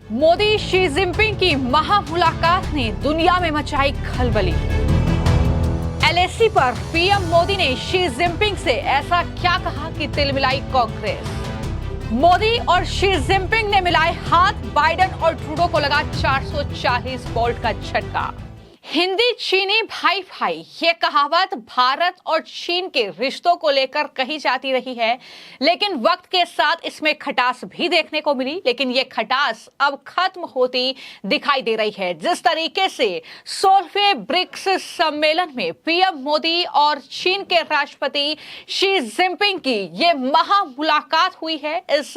Modi Xi Jinping की महामुलाकात ने दुनिया में मचाई खलबली। एलएसी पर पीएम मोदी ने शी जिनपिंग से ऐसा क्या कहा कि तिलमिलाई कांग्रेस। मोदी और शी जिनपिंग ने मिलाए हाथ, बाइडेन और ट्रूडो को लगा 440 वोल्ट का झटका। हिंदी चीनी भाई भाई, ये कहावत भारत और चीन के रिश्तों को लेकर कही जाती रही है, लेकिन वक्त के साथ इसमें खटास भी देखने को मिली। लेकिन ये खटास अब खत्म होती दिखाई दे रही है। जिस तरीके से 16वें ब्रिक्स सम्मेलन में पीएम मोदी और चीन के राष्ट्रपति शी जिनपिंग की ये महामुलाकात हुई है, इस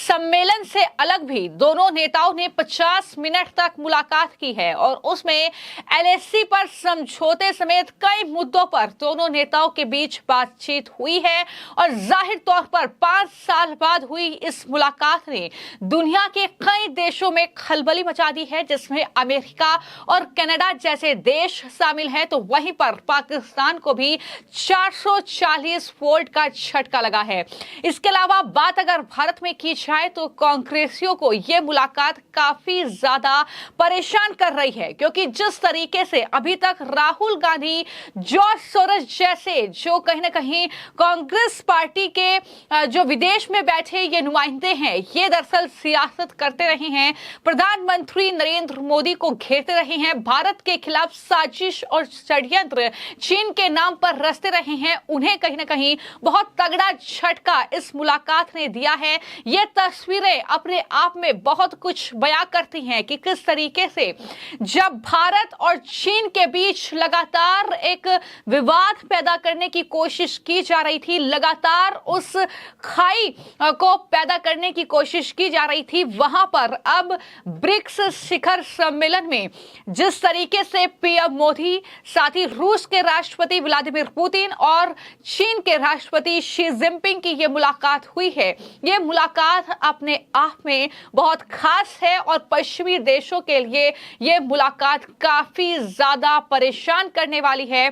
सम्मेलन से अलग भी दोनों नेताओं ने 50 मिनट तक मुलाकात की है और उसमें एलएसी पर समझौते समेत कई मुद्दों पर दोनों नेताओं के बीच बातचीत हुई है। और जाहिर तौर पर 5 साल बाद हुई इस मुलाकात ने दुनिया के कई देशों में खलबली मचा दी है, जिसमें अमेरिका और कनाडा जैसे देश शामिल हैं, तो वहीं पर पाकिस्तान को भी 440 वोल्ट का झटका लगा है। इसके अलावा बात अगर भारत में की जाए तो कांग्रेसियों को यह मुलाकात काफी ज्यादा परेशान कर रही है, क्योंकि जिस तरीके से अभी तक राहुल गांधी, जॉर्ज सोरोस जैसे जो कहीं ना कहीं कांग्रेस पार्टी के जो विदेश में बैठे ये नुमाइंदे हैं, ये दरअसल सियासत करते रहे हैं, प्रधानमंत्री नरेंद्र मोदी को घेरते रहे हैं, भारत के खिलाफ साजिश और षड्यंत्र चीन के नाम पर रचते रहे हैं, उन्हें कहीं ना कहीं बहुत तगड़ा झटका इस मुलाकात ने दिया है। ये तस्वीरें अपने आप में बहुत कुछ बयां करती हैं कि किस तरीके से जब भारत और चीन के बीच लगातार एक विवाद पैदा करने की कोशिश की जा रही थी, लगातार उस खाई को पैदा करने की कोशिश की जा रही थी, वहां पर अब ब्रिक्स शिखर सम्मेलन में जिस तरीके से पीएम मोदी, साथ ही रूस के राष्ट्रपति व्लादिमीर पुतिन और चीन के राष्ट्रपति शी जिनपिंग की यह मुलाकात हुई है, यह मुलाकात अपने आप में बहुत खास है और पश्चिमी देशों के लिए यह मुलाकात काफी ज्यादा परेशान करने वाली है।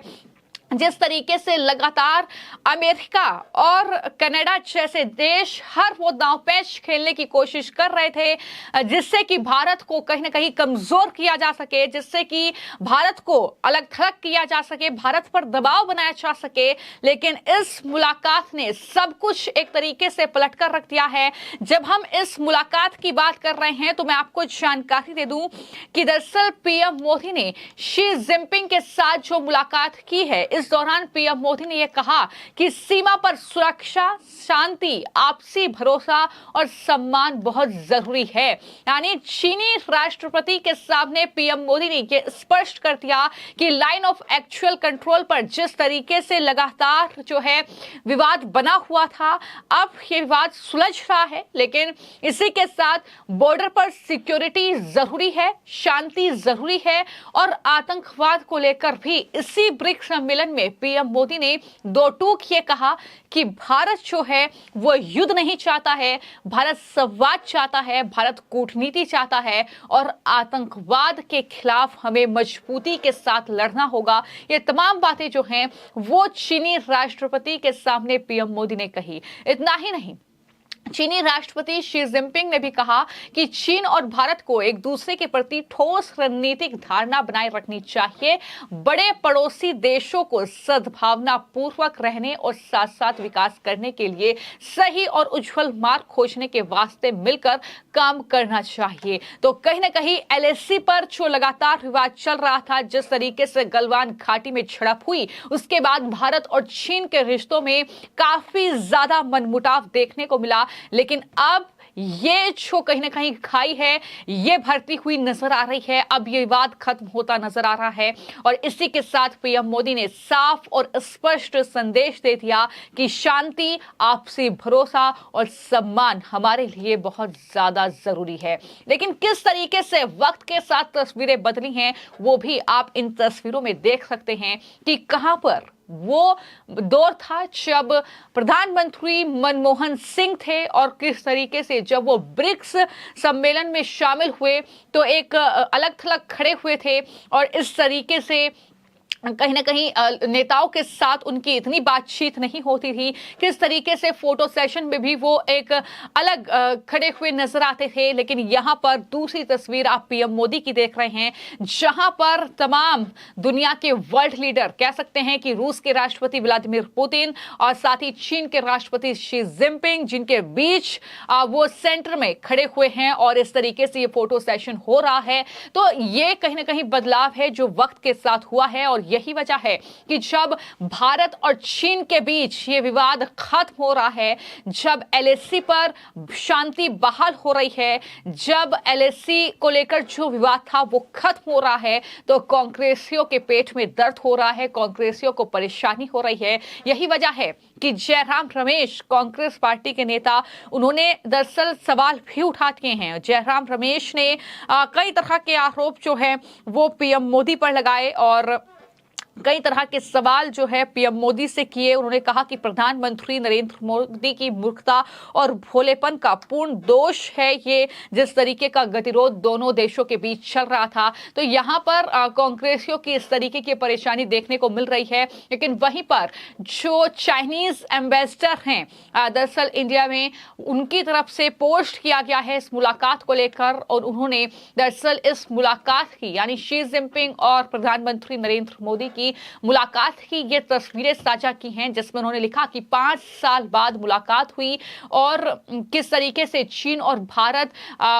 जिस तरीके से लगातार अमेरिका और कनाडा जैसे देश हर वो दांवपेच खेलने की कोशिश कर रहे थे, जिससे कि भारत को कहीं ना कहीं कमजोर किया जा सके, जिससे कि भारत को अलग थलग किया जा सके, भारत पर दबाव बनाया जा सके। लेकिन इस मुलाकात ने सब कुछ एक तरीके से पलटकर रख दिया है। जब हम इस मुलाकात की बात कर रहे हैं तो मैं आपको जानकारी दे दूं कि दरअसल पीएम मोदी ने शी जिनपिंग के साथ जो मुलाकात की है, इस दौरान पीएम मोदी ने यह कहा कि सीमा पर सुरक्षा, शांति, आपसी भरोसा और सम्मान बहुत जरूरी है। यानी चीनी राष्ट्रपति के सामने पीएम मोदी ने यह स्पष्ट कर दिया कि लाइन ऑफ एक्चुअल कंट्रोल पर जिस तरीके से लगातार जो है विवाद बना हुआ था, अब यह विवाद सुलझ रहा है, लेकिन इसी के साथ बॉर्डर पर सिक्योरिटी जरूरी है, शांति जरूरी है और आतंकवाद को लेकर भी इसी ब्रिक्स सम्मेलन में पीएम मोदी ने दो टूक ये कहा कि भारत जो है वो युद्ध नहीं चाहता है, भारत संवाद चाहता है, भारत कूटनीति चाहता है और आतंकवाद के खिलाफ हमें मजबूती के साथ लड़ना होगा। ये तमाम बातें जो हैं वो चीनी राष्ट्रपति के सामने पीएम मोदी ने कही। इतना ही नहीं, चीनी राष्ट्रपति शी जिनपिंग ने भी कहा कि चीन और भारत को एक दूसरे के प्रति ठोस रणनीतिक धारणा बनाए रखनी चाहिए, बड़े पड़ोसी देशों को सद्भावना पूर्वक रहने और साथ साथ विकास करने के लिए सही और उज्जवल मार्ग खोजने के वास्ते मिलकर काम करना चाहिए। तो कहीं ना कहीं एलएसी पर जो लगातार विवाद चल रहा था, जिस तरीके से गलवान घाटी में झड़प हुई, उसके बाद भारत और चीन के रिश्तों में काफी ज्यादा मनमुटाव देखने को मिला, लेकिन अब ये जो कहीं ना कहीं खाई है ये भरती हुई नजर आ रही है। अब ये विवाद खत्म होता नजर आ रहा है और इसी के साथ पीएम मोदी ने साफ और स्पष्ट संदेश दे दिया कि शांति, आपसी भरोसा और सम्मान हमारे लिए बहुत ज्यादा जरूरी है। लेकिन किस तरीके से वक्त के साथ तस्वीरें बदली हैं वो भी आप इन तस्वीरों में देख सकते हैं कि कहां पर वो दौर था जब प्रधानमंत्री मनमोहन सिंह थे और किस तरीके से जब वो ब्रिक्स सम्मेलन में शामिल हुए तो एक अलग थलग खड़े हुए थे और इस तरीके से कहीं ना कहीं नेताओं के साथ उनकी इतनी बातचीत नहीं होती थी। किस तरीके से फोटो सेशन में भी वो एक अलग खड़े हुए नजर आते थे। लेकिन यहाँ पर दूसरी तस्वीर आप पीएम मोदी की देख रहे हैं, जहां पर तमाम दुनिया के वर्ल्ड लीडर, कह सकते हैं कि रूस के राष्ट्रपति व्लादिमीर पुतिन और साथ ही चीन के राष्ट्रपति शी जिनपिंग, जिनके बीच वो सेंटर में खड़े हुए हैं और इस तरीके से ये फोटो सेशन हो रहा है। तो ये कहीं ना कहीं बदलाव है जो वक्त के साथ हुआ है और यही वजह है कि जब भारत और चीन के बीच ये विवाद खत्म हो रहा है, जब एलएसी पर शांति बहाल हो रही है, जब एलएसी को लेकर जो विवाद था वो खत्म हो रहा है, तो कांग्रेसियों के पेट में दर्द हो रहा है, कांग्रेसियों को परेशानी हो रही है। यही वजह है कि जयराम रमेश, कांग्रेस पार्टी के नेता, उन्होंने दरअसल सवाल भी उठा दिए हैं। जयराम रमेश ने कई तरह के आरोप जो है वो पीएम मोदी पर लगाए और कई तरह के सवाल जो है पीएम मोदी से किए। उन्होंने कहा कि प्रधानमंत्री नरेंद्र मोदी की मूर्खता और भोलेपन का पूर्ण दोष है ये, जिस तरीके का गतिरोध दोनों देशों के बीच चल रहा था। तो यहाँ पर कांग्रेसियों की इस तरीके की परेशानी देखने को मिल रही है। लेकिन वहीं पर जो चाइनीज एम्बेसडर हैं दरअसल इंडिया में, उनकी तरफ से पोस्ट किया गया है इस मुलाकात को लेकर और उन्होंने दरअसल इस मुलाकात की, यानी शी जिनपिंग और प्रधानमंत्री नरेंद्र मोदी की मुलाकात की ये तस्वीरें साझा की हैं, जिसमें उन्होंने लिखा कि 5 साल बाद मुलाकात हुई और किस तरीके से चीन और भारत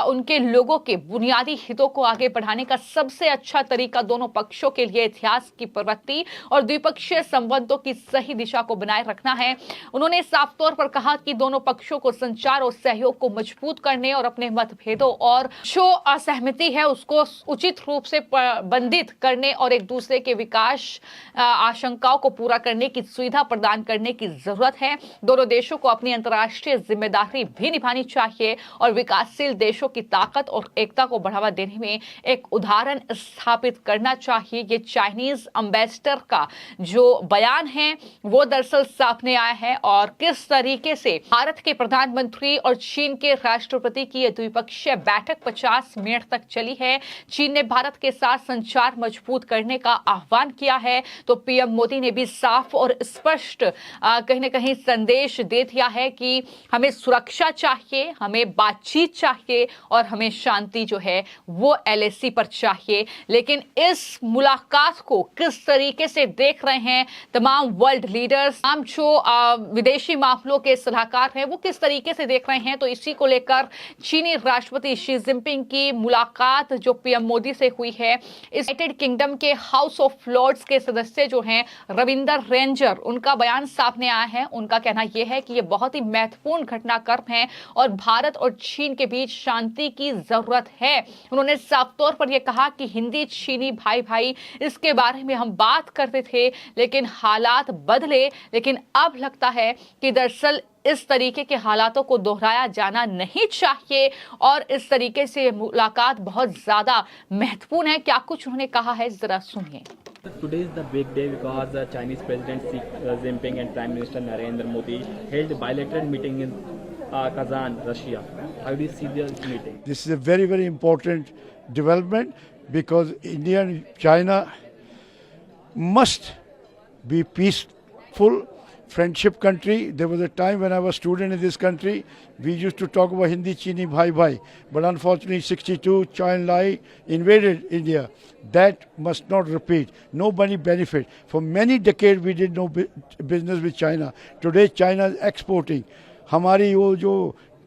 उनके लोगों के बुनियादी हितों को आगे बढ़ाने का सबसे अच्छा तरीका दोनों पक्षों के लिए इतिहास की प्रवृत्ति और द्विपक्षीय संबंधों की सही दिशा को बनाए रखना है। उन्होंने साफ तौर पर कहा कि दोनों पक्षों को संचार और सहयोग को मजबूत करने और अपने मतभेदों और जो असहमति है उसको उचित रूप से प्रबंधित करने और एक दूसरे के विकास आशंकाओं को पूरा करने की सुविधा प्रदान करने की जरूरत है। दोनों देशों को अपनी अंतर्राष्ट्रीय जिम्मेदारी भी निभानी चाहिए और विकासशील देशों की ताकत और एकता को बढ़ावा देने में एक उदाहरण स्थापित करना चाहिए। ये चाइनीज एम्बेसडर का जो बयान है वो दरअसल सामने आया है और किस तरीके से भारत के प्रधानमंत्री और चीन के राष्ट्रपति की यह द्विपक्षीय बैठक 50 मिनट तक चली है। चीन ने भारत के साथ संचार मजबूत करने का आह्वान किया है, तो पीएम मोदी ने भी साफ और स्पष्ट कहीं ना कहीं संदेश दे दिया है कि हमें सुरक्षा चाहिए, हमें बातचीत चाहिए और हमें शांति जो है वो एलएसी पर चाहिए। लेकिन इस मुलाकात को किस तरीके से देख रहे हैं तमाम वर्ल्ड लीडर्स, तमाम जो विदेशी मामलों के सलाहकार हैं, वो किस तरीके से देख रहे हैं, तो इसी को लेकर चीनी राष्ट्रपति शी जिनपिंग की मुलाकात जो पीएम मोदी से हुई है, यूनाइटेड किंगडम के हाउस ऑफ लॉर्ड्स के सदस्य जो हैं रविंदर रेंजर, उनका बयान सामने आया है। उनका कहना यह है कि यह बहुत ही महत्वपूर्ण घटनाक्रम है और भारत और चीन के बीच शांति की जरूरत है। उन्होंने साफ तौर पर यह कहा कि हिंदी चीनी भाई भाई इसके बारे में हम बात करते थे, लेकिन हालात बदले। लेकिन अब लगता है कि दरअसल इस तरीके के हालातों को दोहराया जाना नहीं चाहिए और इस तरीके से मुलाकात बहुत ज्यादा महत्वपूर्ण है। क्या कुछ उन्होंने कहा है, जरा सुनिए। Today is the big day because Chinese President Xi Jinping and Prime Minister Narendra Modi held a bilateral meeting in Kazan, Russia. How do you see the meeting? This is a very, very important development because India and China must be peaceful, friendship country. There was a time when I was student in this country, we used to talk about Hindi Chini Bhai Bhai. But unfortunately, 62, China Lai invaded India. That must not repeat. Nobody benefit. For many decades, we did no business with China. Today, China is exporting. हमारी वो जो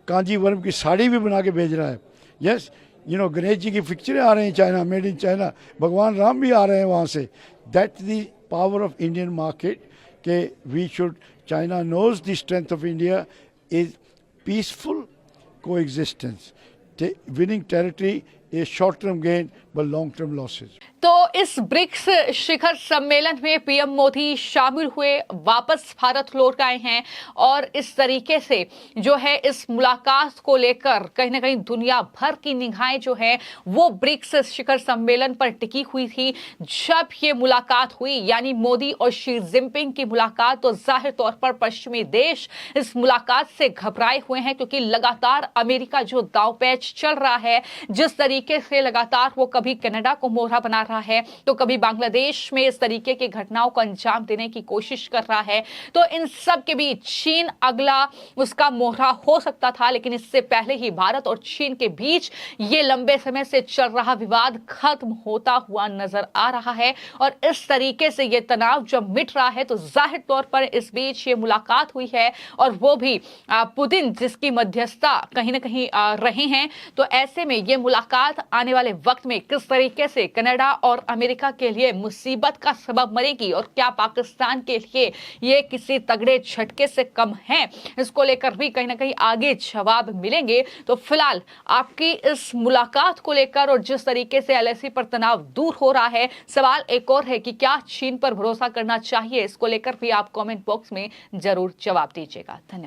कांजीवरम की साड़ी भी बना के भेज रहा है. Yes, you know, Ganesh ji की पिक्चरें आ रही हैं चाइना, मेड इन चाइना. भगवान राम भी आ रहे हैं वहाँ से. That's the power of Indian market. कि we should, China knows the strength of India is peaceful coexistence. Winning territory is short-term gain but long-term losses. तो इस ब्रिक्स शिखर सम्मेलन में पीएम मोदी शामिल हुए, वापस भारत लौट आए हैं और इस तरीके से जो है इस मुलाकात को लेकर कहीं ना कहीं दुनिया भर की निगाहें जो है वो ब्रिक्स शिखर सम्मेलन पर टिकी हुई थी। जब ये मुलाकात हुई, यानी मोदी और शी जिनपिंग की मुलाकात, तो जाहिर तौर पर पश्चिमी देश इस मुलाकात से घबराए हुए हैं क्योंकि लगातार अमेरिका जो दांवपेच चल रहा है, जिस तरीके तरीके से लगातार वो कभी कनाडा को मोहरा बना रहा है तो कभी बांग्लादेश में इस तरीके की घटनाओं को अंजाम देने की कोशिश कर रहा है, तो इन सब के बीच चीन अगला उसका मोहरा हो सकता था। लेकिन इससे पहले ही भारत और चीन के बीच ये लंबे समय से चल रहा विवाद खत्म होता हुआ नजर आ रहा है और इस तरीके से ये तनाव जब मिट रहा है तो जाहिर तौर पर इस बीच ये मुलाकात हुई है और वो भी पुतिन जिसकी मध्यस्थता कहीं ना कहीं रहे हैं। तो ऐसे में ये मुलाकात आने वाले वक्त में किस तरीके से कनाडा और अमेरिका के लिए मुसीबत का सबब बनेगी और क्या पाकिस्तान के लिए ये किसी तगड़े झटके से कम है, इसको लेकर भी कहीं ना कहीं आगे जवाब मिलेंगे। तो फिलहाल आपकी इस मुलाकात को लेकर और जिस तरीके से एलएसी पर तनाव दूर हो रहा है, सवाल एक और है कि क्या चीन पर भरोसा करना चाहिए, इसको लेकर भी आप कमेंट बॉक्स में जरूर जवाब दीजिएगा। धन्यवाद।